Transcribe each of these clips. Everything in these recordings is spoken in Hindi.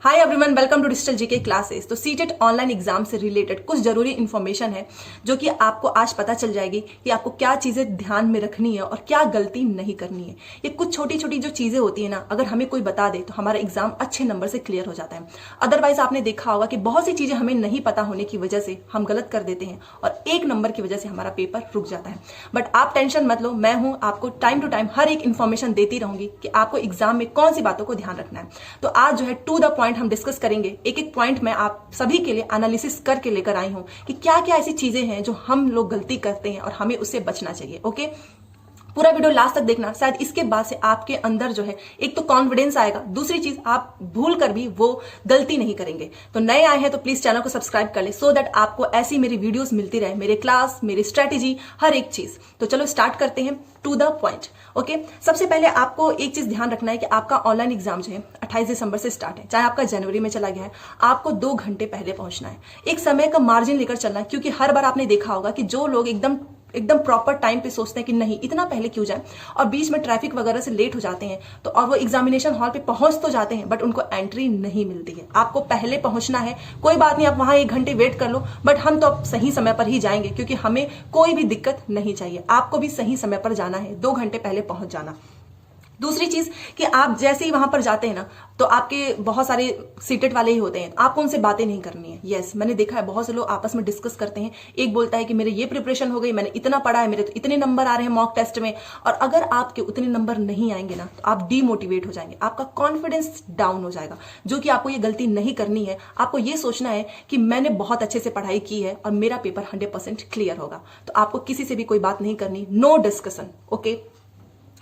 Hi everyone, welcome to digital GK classes. तो सीटेट ऑनलाइन एग्जाम से रिलेटेड कुछ जरूरी इंफॉर्मेशन है जो कि आपको आज पता चल जाएगी कि आपको क्या चीजें ध्यान में रखनी है और क्या गलती नहीं करनी है। ये कुछ छोटी छोटी जो चीजें होती है ना, अगर हमें कोई बता दे तो हमारा एग्जाम अच्छे नंबर से क्लियर हो जाता है। अदरवाइज आपने देखा होगा कि बहुत सी चीजें हमें नहीं पता होने की वजह से हम गलत कर देते हैं और एक नंबर की वजह से हमारा पेपर रुक जाता है। बट आप टेंशन मत लो, मैं हूं आपको टाइम टू टाइम हर एक इंफॉर्मेशन देती रहूंगी कि आपको एग्जाम में कौन सी बातों को ध्यान रखना है। तो आज जो है टू द पॉइंट हम डिस्कस करेंगे। एक एक पॉइंट में आप सभी के लिए एनालिसिस करके लेकर आई हूं कि क्या क्या ऐसी चीजें हैं जो हम लोग गलती करते हैं और हमें उससे बचना चाहिए। ओके, पूरा वीडियो लास्ट तक देखना। शायद इसके बाद से आपके अंदर जो है एक तो कॉन्फिडेंस आएगा, दूसरी चीज आप भूल कर भी वो गलती नहीं करेंगे। तो नए आए हैं तो प्लीज चैनल को सब्सक्राइब कर ले सो दैट आपको ऐसी मेरी वीडियोस मिलती रहे, मेरे क्लास, मेरी स्ट्रेटेजी, हर एक चीज। तो चलो स्टार्ट करते हैं टू द पॉइंट। ओके, सबसे पहले आपको एक चीज ध्यान रखना है कि आपका ऑनलाइन एग्जाम जो है 28 दिसंबर से स्टार्ट है, चाहे आपका जनवरी में चला गया है, आपको 2 घंटे पहले पहुंचना है। एक समय का मार्जिन लेकर चलना है, क्योंकि हर बार आपने देखा होगा कि जो लोग एकदम प्रॉपर टाइम पे सोचते हैं कि नहीं इतना पहले क्यों जाए और बीच में ट्रैफिक वगैरह से लेट हो जाते हैं तो और वो एग्जामिनेशन हॉल पे पहुंच तो जाते हैं बट उनको एंट्री नहीं मिलती है। आपको पहले पहुंचना है, कोई बात नहीं, आप वहां 1 घंटे वेट कर लो, बट हम तो अब सही समय पर ही जाएंगे क्योंकि हमें कोई भी दिक्कत नहीं चाहिए। आपको भी सही समय पर जाना है, 2 घंटे पहले पहुंच जाना। दूसरी चीज कि आप जैसे ही वहां पर जाते हैं ना तो आपके बहुत सारे सीटेट वाले ही होते हैं, आपको उनसे बातें नहीं करनी है। यस, मैंने देखा है बहुत से लोग आपस में डिस्कस करते हैं। एक बोलता है कि मेरे ये प्रिपरेशन हो गई, मैंने इतना पढ़ा है, मेरे तो इतने नंबर आ रहे हैं मॉक टेस्ट में, और अगर आपके उतने नंबर नहीं आएंगे ना तो आप डीमोटिवेट हो जाएंगे, आपका कॉन्फिडेंस डाउन हो जाएगा। जो कि आपको ये गलती नहीं करनी है। आपको ये सोचना है कि मैंने बहुत अच्छे से पढ़ाई की है और मेरा पेपर 100% क्लियर होगा। तो आपको किसी से भी कोई बात नहीं करनी, नो डिस्कशन। ओके,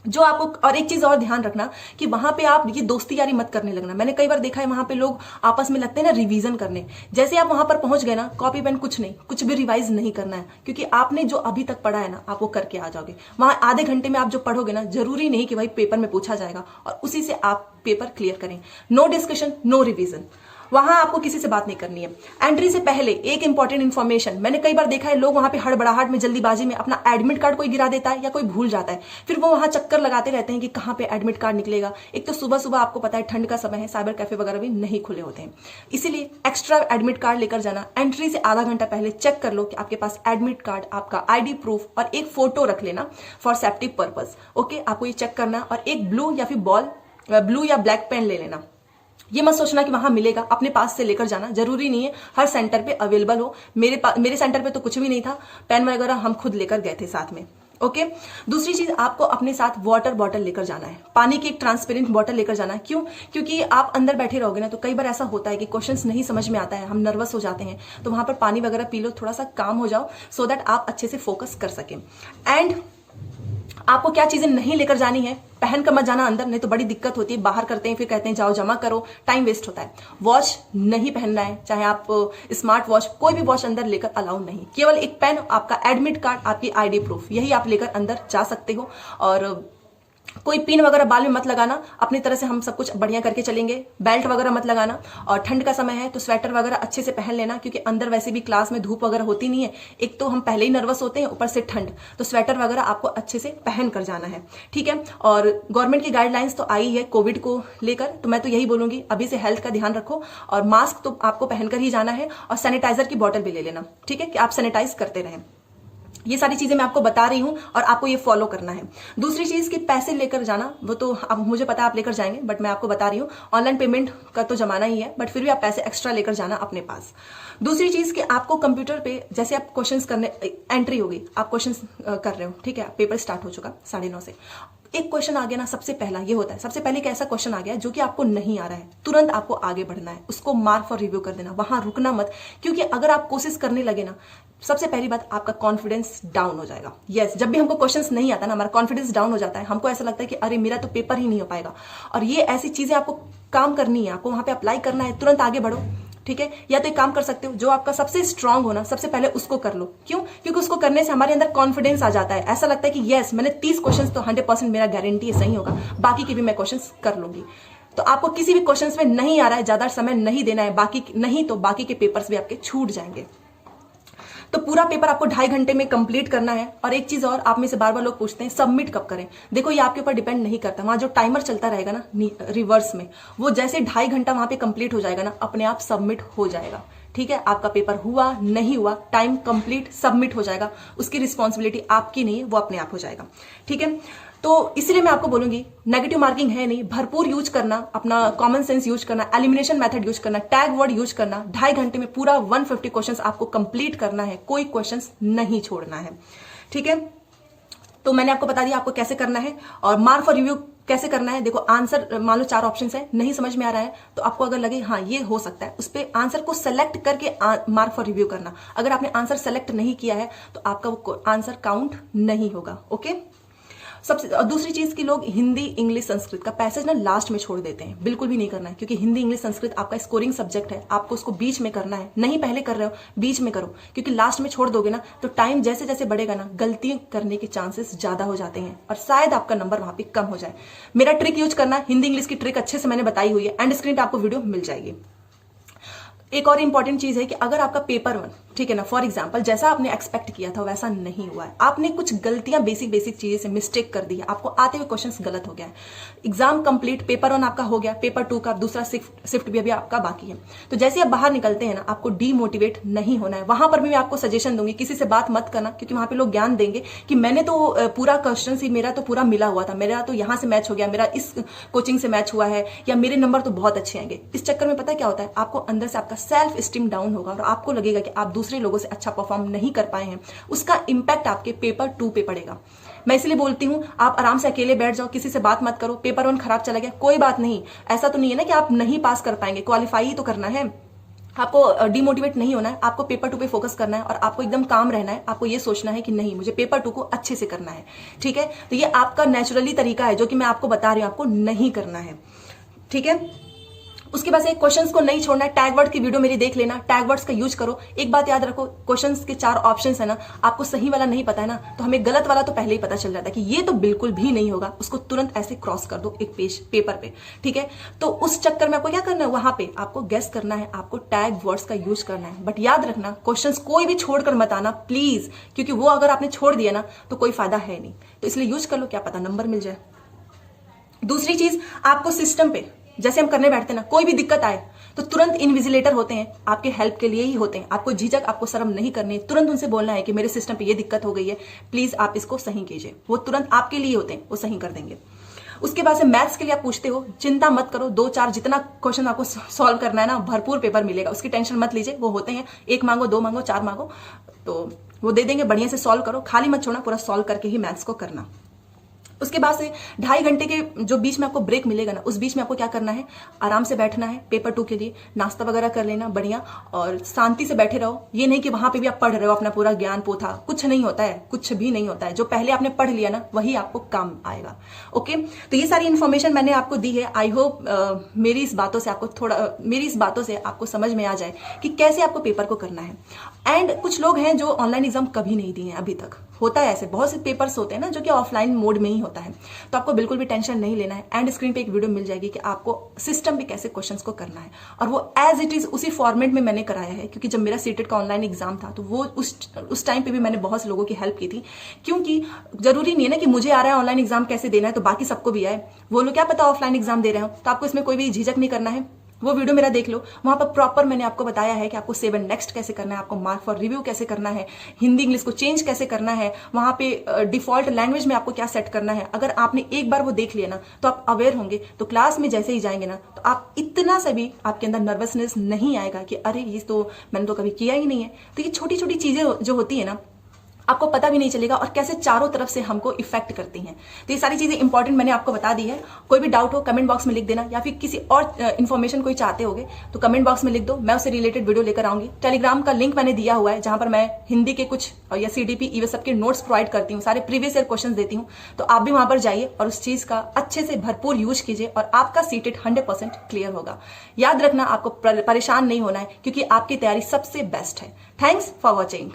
जो आपको और एक चीज और ध्यान रखना कि वहां पे आप ये दोस्ती यारी मत करने लगना। मैंने कई बार देखा है वहां पे लोग आपस में लगते हैं ना रिवीजन करने। जैसे आप वहां पर पहुंच गए ना, कॉपी पेन कुछ नहीं, कुछ भी रिवाइज नहीं करना है, क्योंकि आपने जो अभी तक पढ़ा है ना आप वो करके आ जाओगे। वहां आधे घंटे में आप जो पढ़ोगे ना, जरूरी नहीं कि भाई पेपर में पूछा जाएगा और उसी से आप पेपर क्लियर करें। नो डिस्कशन, नो रिविजन, वहां आपको किसी से बात नहीं करनी है। एंट्री से पहले एक इंपॉर्टेंट इन्फॉर्मेशन, मैंने कई बार देखा है लोग वहां पे हड़बड़ाहट में जल्दीबाजी में अपना एडमिट कार्ड कोई गिरा देता है या कोई भूल जाता है, फिर वो वहां चक्कर लगाते रहते हैं कि कहां पे एडमिट कार्ड निकलेगा। एक तो सुबह सुबह आपको पता है ठंड का समय है, साइबर कैफे वगैरह भी नहीं खुले होते हैं, इसीलिए एक्स्ट्रा एडमिट कार्ड लेकर जाना। एंट्री से आधा घंटा पहले चेक कर लो कि आपके पास एडमिट कार्ड, आपका आईडी प्रूफ और एक फोटो रख लेना फॉर सेफ्टी पर्पज। ओके, आपको ये चेक करना, और एक ब्लू या फिर ब्लू या ब्लैक पेन ले लेना। ये मत सोचना कि वहां मिलेगा, अपने पास से लेकर जाना, जरूरी नहीं है हर सेंटर पे अवेलेबल हो। मेरे सेंटर पे तो कुछ भी नहीं था, पेन वगैरह हम खुद लेकर गए थे साथ में। ओके, दूसरी चीज आपको अपने साथ वाटर बॉटल लेकर जाना है, पानी की एक ट्रांसपेरेंट बॉटल लेकर जाना है। क्यों? क्योंकि आप अंदर बैठे रहोगे ना तो कई बार ऐसा होता है कि क्वेश्चंस नहीं समझ में आता है, हम नर्वस हो जाते हैं, तो वहां पर पानी वगैरह पी लो, थोड़ा सा काम हो जाओ सो दैट आप अच्छे से फोकस कर सकें। एंड आपको क्या चीजें नहीं लेकर जानी है, पहन कर मत जाना अंदर, नहीं तो बड़ी दिक्कत होती है। बाहर करते हैं फिर कहते हैं जाओ जमा करो, टाइम वेस्ट होता है। वॉच नहीं पहनना है, चाहे आप स्मार्ट वॉच, कोई भी वॉच अंदर लेकर अलाउ नहीं। केवल एक पेन, आपका एडमिट कार्ड, आपकी आईडी प्रूफ, यही आप लेकर अंदर जा सकते हो। और कोई पिन वगैरह बाल में मत लगाना, अपनी तरह से हम सब कुछ बढ़िया करके चलेंगे। बेल्ट वगैरह मत लगाना, और ठंड का समय है तो स्वेटर वगैरह अच्छे से पहन लेना, क्योंकि अंदर वैसे भी क्लास में धूप वगैरह होती नहीं है। एक तो हम पहले ही नर्वस होते हैं, ऊपर से ठंड, तो स्वेटर वगैरह आपको अच्छे से पहन कर जाना है, ठीक है। और गवर्नमेंट की गाइडलाइंस तो आई है कोविड को लेकर, तो मैं तो यही बोलूंगी अभी से हेल्थ का ध्यान रखो, और मास्क तो आपको पहनकर ही जाना है, और सैनिटाइजर की बॉटल भी ले लेना, ठीक है, कि आप सैनिटाइज करते रहें। ये सारी चीजें मैं आपको बता रही हूं और आपको ये फॉलो करना है। दूसरी चीज कि पैसे लेकर जाना, वो तो अब मुझे पता है आप लेकर जाएंगे, बट मैं आपको बता रही हूं ऑनलाइन पेमेंट का तो जमाना ही है, बट फिर भी आप पैसे एक्स्ट्रा लेकर जाना अपने पास। दूसरी चीज कि आपको कंप्यूटर पे जैसे आप क्वेश्चंस करने, एंट्री होगी, आप क्वेश्चंस कर रहे हो, ठीक है, पेपर स्टार्ट हो चुका 9:30 से, एक क्वेश्चन आ गया ना, सबसे पहला ये होता है, सबसे पहले एक ऐसा क्वेश्चन आ गया जो कि आपको नहीं आ रहा है, तुरंत आपको आगे बढ़ना है, उसको मार्क फॉर रिव्यू कर देना, वहां रुकना मत। क्योंकि अगर आप कोशिश करने लगे ना, सबसे पहली बात आपका कॉन्फिडेंस डाउन हो जाएगा। यस, जब भी हमको क्वेश्चंस नहीं आता ना, हमारा कॉन्फिडेंस डाउन हो जाता है, हमको ऐसा लगता है कि अरे मेरा तो पेपर ही नहीं हो पाएगा। और ये ऐसी चीजें आपको काम करनी है, आपको वहां पे अप्लाई करना है, तुरंत आगे बढ़ो, ठीक है। या तो एक काम कर सकते हो, जो आपका सबसे स्ट्रांग हो ना, सबसे पहले उसको कर लो। क्यों? क्योंकि उसको करने से हमारे अंदर कॉन्फिडेंस आ जाता है, ऐसा लगता है कि यस मैंने 30 क्वेश्चंस तो 100% मेरा गारंटी है सही होगा, बाकी के भी मैं क्वेश्चंस कर लूंगी। तो आपको किसी भी क्वेश्चंस में नहीं आ रहा है, ज्यादा समय नहीं देना है, बाकी नहीं तो बाकी के पेपर्स भी आपके छूट जाएंगे। तो पूरा पेपर आपको 2.5 घंटे में कंप्लीट करना है। और एक चीज और, आप में से बार बार लोग पूछते हैं सबमिट कब करें। देखो ये आपके ऊपर डिपेंड नहीं करता, वहां जो टाइमर चलता रहेगा ना रिवर्स में, वो जैसे 2.5 घंटा वहां पे कंप्लीट हो जाएगा ना, अपने आप सबमिट हो जाएगा। ठीक है, आपका पेपर हुआ नहीं हुआ, टाइम कंप्लीट सबमिट हो जाएगा, उसकी रिस्पॉन्सिबिलिटी आपकी नहीं है, वो अपने आप हो जाएगा। ठीक है, तो इसलिए मैं आपको बोलूंगी नेगेटिव मार्किंग है नहीं, भरपूर यूज करना, अपना कॉमन सेंस यूज करना, एलिमिनेशन मेथड यूज करना, टैग वर्ड यूज करना। 2.5 घंटे में पूरा 150 क्वेश्चंस आपको कंप्लीट करना है, कोई क्वेश्चंस नहीं छोड़ना है। ठीक है, तो मैंने आपको बता दिया आपको कैसे करना है। और मार्क फॉर रिव्यू कैसे करना है, देखो आंसर मान लो 4 ऑप्शंस है, नहीं समझ में आ रहा है तो आपको अगर लगे हाँ ये हो सकता है, उस पे आंसर को सेलेक्ट करके मार्क फॉर रिव्यू करना। अगर आपने आंसर सेलेक्ट नहीं किया है तो आपका वो आंसर काउंट नहीं होगा। ओके, सबसे दूसरी चीज कि लोग हिंदी इंग्लिश संस्कृत का पैसेज ना लास्ट में छोड़ देते हैं, बिल्कुल भी नहीं करना है, क्योंकि हिंदी इंग्लिश संस्कृत आपका स्कोरिंग सब्जेक्ट है, आपको उसको बीच में करना है, नहीं पहले कर रहे हो बीच में करो, क्योंकि लास्ट में छोड़ दोगे ना तो टाइम जैसे जैसे बढ़ेगा ना गलती करने के चांसेस ज्यादा हो जाते हैं और शायद आपका नंबर वहां पे कम हो जाए। मेरा ट्रिक यूज करना, हिंदी इंग्लिश की ट्रिक अच्छे से मैंने बताई हुई है, एंड स्क्रीन पे आपको वीडियो मिल जाएगी। एक और इंपॉर्टेंट चीज है कि अगर आपका पेपर 1, ठीक है ना, फॉर एग्जांपल जैसा आपने एक्सपेक्ट किया था वैसा नहीं हुआ है, आपने कुछ गलतियां बेसिक चीजें से मिस्टेक कर दी है, आपको आते हुए क्वेश्चंस गलत हो गया है, एग्जाम कंप्लीट, पेपर 1 आपका हो गया, पेपर 2 का दूसरा शिफ्ट भी अभी आपका बाकी है, तो जैसे आप बाहर निकलते हैं ना आपको डीमोटिवेट नहीं होना है। वहां पर भी मैं आपको सजेशन दूंगी, किसी से बात मत करना, क्योंकि वहां पे लोग ज्ञान देंगे कि मैंने तो पूरा क्वेश्चन ही मेरा तो पूरा मिला हुआ था, मेरा तो यहां से मैच हो गया, मेरा इस कोचिंग से मैच हुआ है, या मेरे नंबर तो बहुत अच्छे आएंगे। इस चक्कर में पता क्या होता है, आपको अंदर से आपका सेल्फ स्टीम डाउन होगा और आपको लगेगा कि आप दूसरे लोगों से अच्छा परफॉर्म नहीं कर पाए हैं, उसका इंपैक्ट आपके पेपर 2 पे पड़ेगा। मैं इसलिए बोलती हूं आप आराम से अकेले बैठ जाओ, किसी से बात मत करो। पेपर 1 खराब चला गया कोई बात नहीं, ऐसा तो नहीं है ना कि आप नहीं पास कर पाएंगे, क्वालिफाई ही तो करना है, आपको डिमोटिवेट नहीं होना है, आपको पेपर 2 पे फोकस करना है और आपको एकदम काम रहना है। आपको ये सोचना है कि नहीं मुझे पेपर 2 को अच्छे से करना है। ठीक है, तो ये आपका नेचुरली तरीका है जो कि मैं आपको बता रही हूं, आपको नहीं करना है। ठीक है, उसके बाद एक क्वेश्चंस को नहीं छोड़ना है। टैग वर्ड की वीडियो मेरी देख लेना, टैग वर्ड्स का यूज करो। एक बात याद रखो, क्वेश्चंस के 4 ऑप्शंस है ना, आपको सही वाला नहीं पता है ना तो हमें गलत वाला तो पहले ही पता चल जाता है कि ये तो बिल्कुल भी नहीं होगा, उसको तुरंत ऐसे क्रॉस कर दो एक पेज पेपर पे। ठीक है, तो उस चक्कर में आपको क्या करना है, वहां पे आपको गेस करना है, आपको टैग वर्ड्स का यूज करना है। बट याद रखना क्वेश्चंस कोई भी छोड़कर मत आना प्लीज, क्योंकि वो अगर आपने छोड़ दिया ना तो कोई फायदा है नहीं, तो इसलिए यूज कर लो, क्या पता नंबर मिल जाए। दूसरी चीज, आपको सिस्टम पे जैसे हम करने बैठते ना, कोई भी दिक्कत आए तो तुरंत इनविजिलेटर होते हैं, आपके हेल्प के लिए ही होते हैं। आपको झिझक, आपको शर्म नहीं करनी, तुरंत उनसे बोलना है कि मेरे सिस्टम पे ये दिक्कत हो गई है, प्लीज आप इसको सही कीजिए। वो तुरंत आपके लिए होते हैं, वो सही कर देंगे। उसके बाद से मैथ्स के लिए आप पूछते हो, चिंता मत करो, 2-4 जितना क्वेश्चन आपको सॉल्व करना है ना, भरपूर पेपर मिलेगा, उसकी टेंशन मत लीजिए। वो होते हैं, 1 मांगो, 2 मांगो, 4 मांगो तो वो दे देंगे, बढ़िया से सॉल्व करो, खाली मत छोड़ना, पूरा सॉल्व करके ही मैथ्स को करना। उसके बाद से 2.5 घंटे के जो बीच में आपको ब्रेक मिलेगा ना, उस बीच में आपको क्या करना है, आराम से बैठना है। पेपर 2 के लिए नाश्ता वगैरह कर लेना बढ़िया, और शांति से बैठे रहो। ये नहीं कि वहां पे भी आप पढ़ रहे हो अपना पूरा ज्ञान पोथा, कुछ नहीं होता है, कुछ भी नहीं होता है। जो पहले आपने पढ़ लिया ना वही आपको काम आएगा। ओके, तो ये सारी इन्फॉर्मेशन मैंने आपको दी है। आई होप मेरी इस बातों से आपको समझ में आ जाए कि कैसे आपको पेपर को करना है। एंड कुछ लोग हैं जो ऑनलाइन एग्जाम कभी नहीं दिए हैं अभी तक, होता है ऐसे, बहुत से पेपर्स होते हैं ना जो कि ऑफलाइन मोड में ही होता है, तो आपको बिल्कुल भी टेंशन नहीं लेना है। एंड स्क्रीन पे एक वीडियो मिल जाएगी कि आपको सिस्टम पे कैसे क्वेश्चंस को करना है, और वो एज इट इज उसी फॉर्मेट में मैंने कराया है, क्योंकि जब मेरा सीटेट का ऑनलाइन एग्जाम था तो वो उस टाइम पे भी मैंने बहुत से लोगों की हेल्प की थी, क्योंकि जरूरी नहीं है ना कि मुझे आ रहा है ऑनलाइन एग्जाम कैसे देना है तो बाकी सबको भी आए। वो लोग क्या पता ऑफलाइन एग्जाम दे रहे हो, तो आपको इसमें कोई भी झिझक नहीं करना है। वो वीडियो मेरा देख लो, वहां पर प्रॉपर मैंने आपको बताया है कि आपको 7 नेक्स्ट कैसे करना है, आपको मार्क फॉर रिव्यू कैसे करना है, हिंदी इंग्लिश को चेंज कैसे करना है, वहां पे डिफॉल्ट लैंग्वेज में आपको क्या सेट करना है। अगर आपने एक बार वो देख लिया ना तो आप अवेयर होंगे, तो क्लास में जैसे ही जाएंगे ना तो आप इतना सा भी आपके अंदर नर्वसनेस नहीं आएगा कि अरे ये तो मैंने तो कभी किया ही नहीं है। तो ये छोटी छोटी चीजें जो होती है ना आपको पता भी नहीं चलेगा और कैसे चारों तरफ से हमको इफेक्ट करती हैं। तो ये सारी चीजें इंपॉर्टेंट मैंने आपको बता दी है। कोई भी डाउट हो कमेंट बॉक्स में लिख देना, या फिर किसी और इन्फॉर्मेशन कोई चाहते होगे तो कमेंट बॉक्स में लिख दो, मैं उससे रिलेटेड वीडियो लेकर आऊंगी। टेलीग्राम का लिंक मैंने दिया हुआ है जहां पर मैं हिंदी के कुछ या सीडीपी ये सब के नोट्स प्रोवाइड करती हूँ, सारे प्रीवियस ईयर क्वेश्चन देती हूँ, तो आप भी वहां पर जाइए और उस चीज का अच्छे से भरपूर यूज कीजिए और आपका सीटेट 100% क्लियर होगा। याद रखना आपको परेशान नहीं होना है, क्योंकि आपकी तैयारी सबसे बेस्ट है। Thanks for watching.